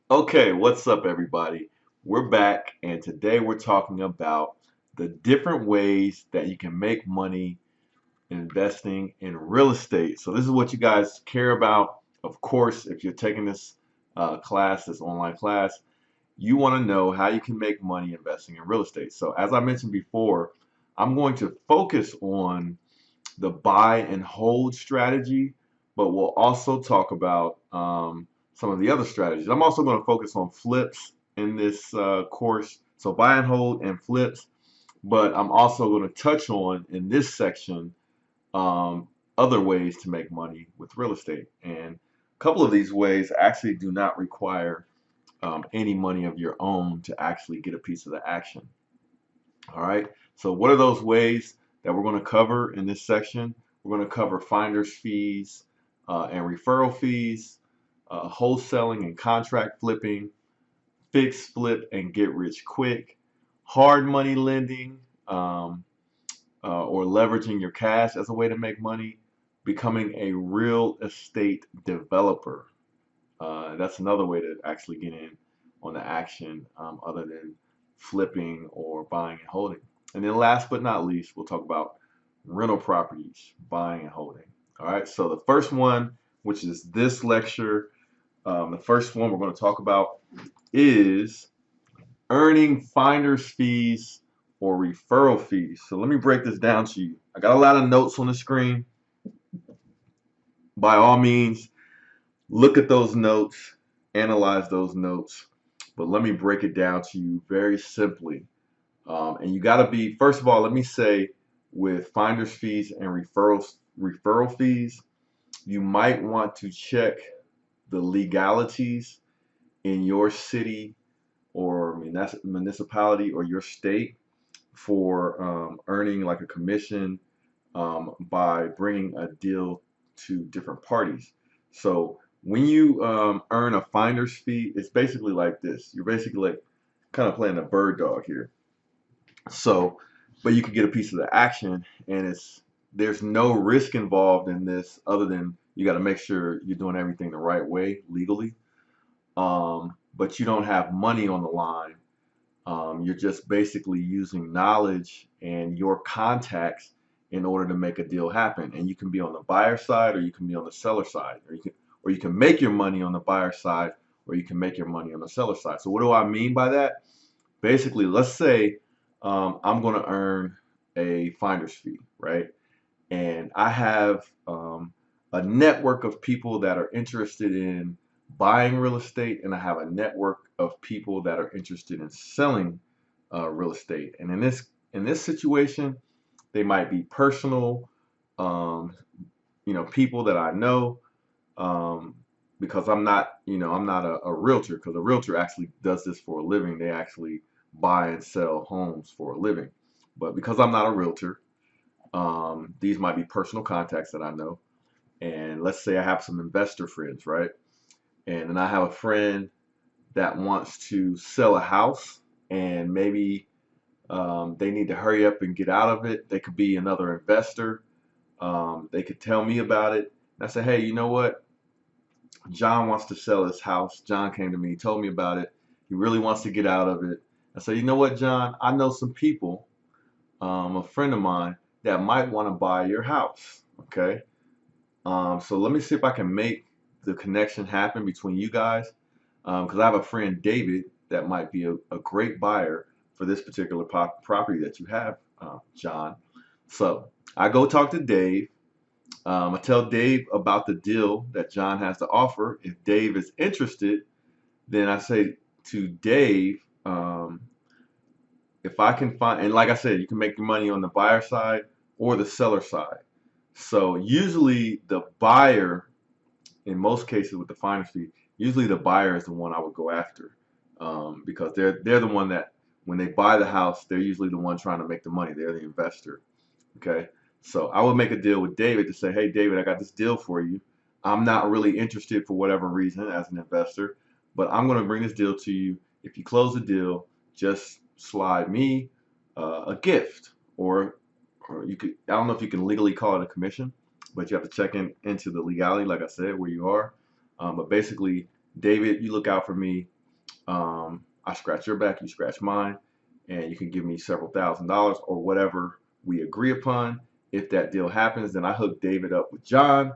Okay, what's up, everybody? We're back, and today we're talking about the different ways that you can make money investing in real estate. So, this is what you guys care about. Of course, if you're taking this this online class, you want to know how you can make money investing in real estate. So, as I mentioned before, I'm going to focus on the buy and hold strategy, but we'll also talk about some of the other strategies. I'm also going to focus on flips in this course, so buy and hold and flips, but I'm also going to touch on in this section um, other ways to make money with real estate. And a couple of these ways actually do not require any money of your own to actually get a piece of the action. All right. So what are those ways that we're going to cover in this section? We're going to cover finder's fees and referral fees, wholesaling and contract flipping, fix, flip, and get rich quick, hard money lending, or leveraging your cash as a way to make money, becoming a real estate developer. That's another way to actually get in on the action other than flipping or buying and holding. And then last but not least, we'll talk about rental properties, buying and holding. All right, so the first one, which is this lecture, the first one we're going to talk about is earning finder's fees or referral fees. So let me break this down to you. I got a lot of notes on the screen. By all means, look at those notes, analyze those notes, but let me break it down to you very simply. And you got to be, first of all, let me say with finder's fees and referral fees, you might want to check the legalities in your city or municipality or your state for earning like a commission by bringing a deal to different parties. So when you earn a finder's fee, it's basically like this. You're basically like kind of playing a bird dog here. So, but you could get a piece of the action, and there's no risk involved in this other than you got to make sure you're doing everything the right way legally. But you don't have money on the line. You're just basically using knowledge and your contacts in order to make a deal happen. And you can be on the buyer side or you can be on the seller side, or you can make your money on the buyer side or you can make your money on the seller side. So what do I mean by that? Basically, let's say I'm going to earn a finder's fee, right? And I have a network of people that are interested in buying real estate, and I have a network of people that are interested in selling real estate. And in this situation, they might be personal, um, people that I know, um, because I'm not a realtor, because a realtor actually does this for a living. They actually buy and sell homes for a living. But because I'm not a realtor, these might be personal contacts that I know. And let's say I have some investor friends, right? And then I have a friend that wants to sell a house, and maybe they need to hurry up and get out of it. They could be another investor. They could tell me about it. And I say, hey, you know what? John wants to sell his house. John came to me, told me about it. He really wants to get out of it. I said, you know what, John? I know some people, a friend of mine, that might want to buy your house. Okay. So let me see if I can make the connection happen between you guys. Because I have a friend, David, that might be a great buyer for this particular property that you have, John. So I go talk to Dave. I tell Dave about the deal that John has to offer. If Dave is interested, then I say to Dave, if I can find, and like I said, you can make your money on the buyer side or the seller side. So usually the buyer, in most cases with the finder's fee, usually the buyer is the one I would go after, because they're the one that when they buy the house, they're usually the one trying to make the money. They're the investor. Okay, so I would make a deal with David to say, hey, David, I got this deal for you. I'm not really interested for whatever reason as an investor, but I'm going to bring this deal to you. If you close the deal, just slide me a gift, or you could, I don't know if you can legally call it a commission, but you have to check into the legality, like I said, where you are. But basically, David, you look out for me. I scratch your back, you scratch mine, and you can give me several $1,000s or whatever we agree upon. If that deal happens, then I hook David up with John.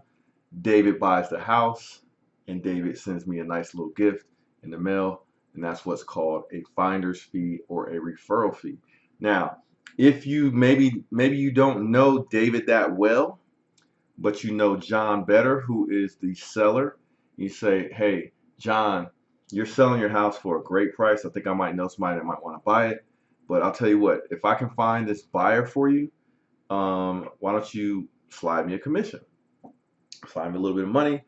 David buys the house, and David sends me a nice little gift in the mail, and that's what's called a finder's fee or a referral fee. Now, if you maybe you don't know David that well, but you know John better, who is the seller, you say, hey, John, you're selling your house for a great price. I think I might know somebody that might want to buy it. But I'll tell you what, if I can find this buyer for you, why don't you slide me a commission? Slide me a little bit of money,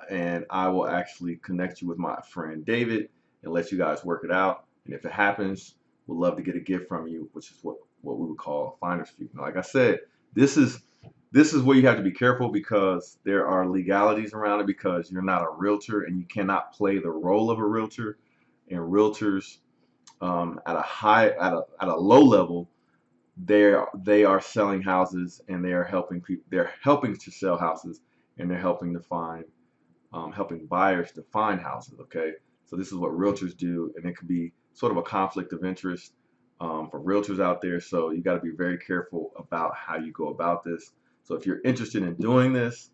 and I will actually connect you with my friend David and let you guys work it out. And if it happens, we'd love to get a gift from you, which is what we would call a finder's fee. Now, like I said, this is where you have to be careful because there are legalities around it because you're not a realtor and you cannot play the role of a realtor. And realtors at a low level, they are selling houses and they are helping people. They're helping to sell houses and they're helping to find helping buyers to find houses. Okay, so this is what realtors do, and it could be sort of a conflict of interest for realtors out there. So you got to be very careful about how you go about this. So if you're interested in doing this,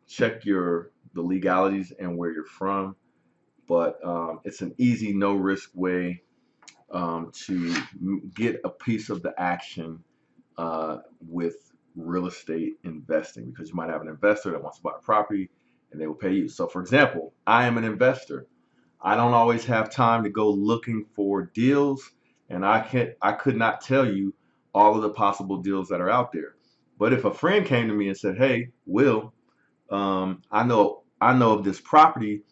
check the legalities and where you're from. But it's an easy, no risk way to get a piece of the action with real estate investing, because you might have an investor that wants to buy a property and they will pay you. So for example, I am an investor. I don't always have time to go looking for deals, and I could not tell you all of the possible deals that are out there. But if a friend came to me and said, "Hey, Will, I know of this property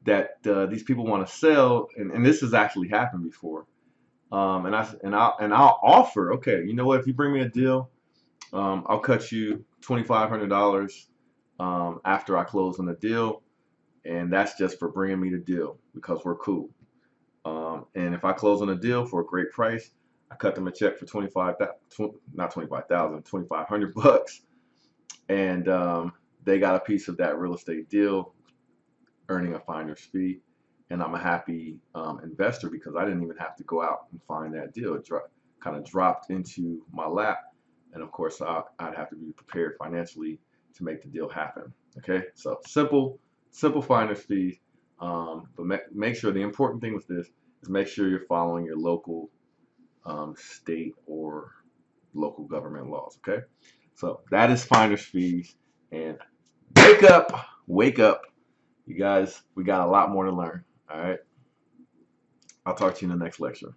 that these people want to sell," and this has actually happened before, I'll offer, okay, you know what? If you bring me a deal, I'll cut you $2,500 after I close on the deal, and that's just for bringing me the deal because we're cool. And if I close on a deal for a great price, I cut them a check for not 25,000, 2,500 bucks, and they got a piece of that real estate deal, earning a finder's fee, and I'm a happy investor because I didn't even have to go out and find that deal. It kind of dropped into my lap, and of course I'd have to be prepared financially to make the deal happen. Okay, so simple finder's fees, but make sure the important thing with this is make sure you're following your local state or local government laws. Okay, so that is finder's fees, and wake up, you guys. We got a lot more to learn. All right, I'll talk to you in the next lecture.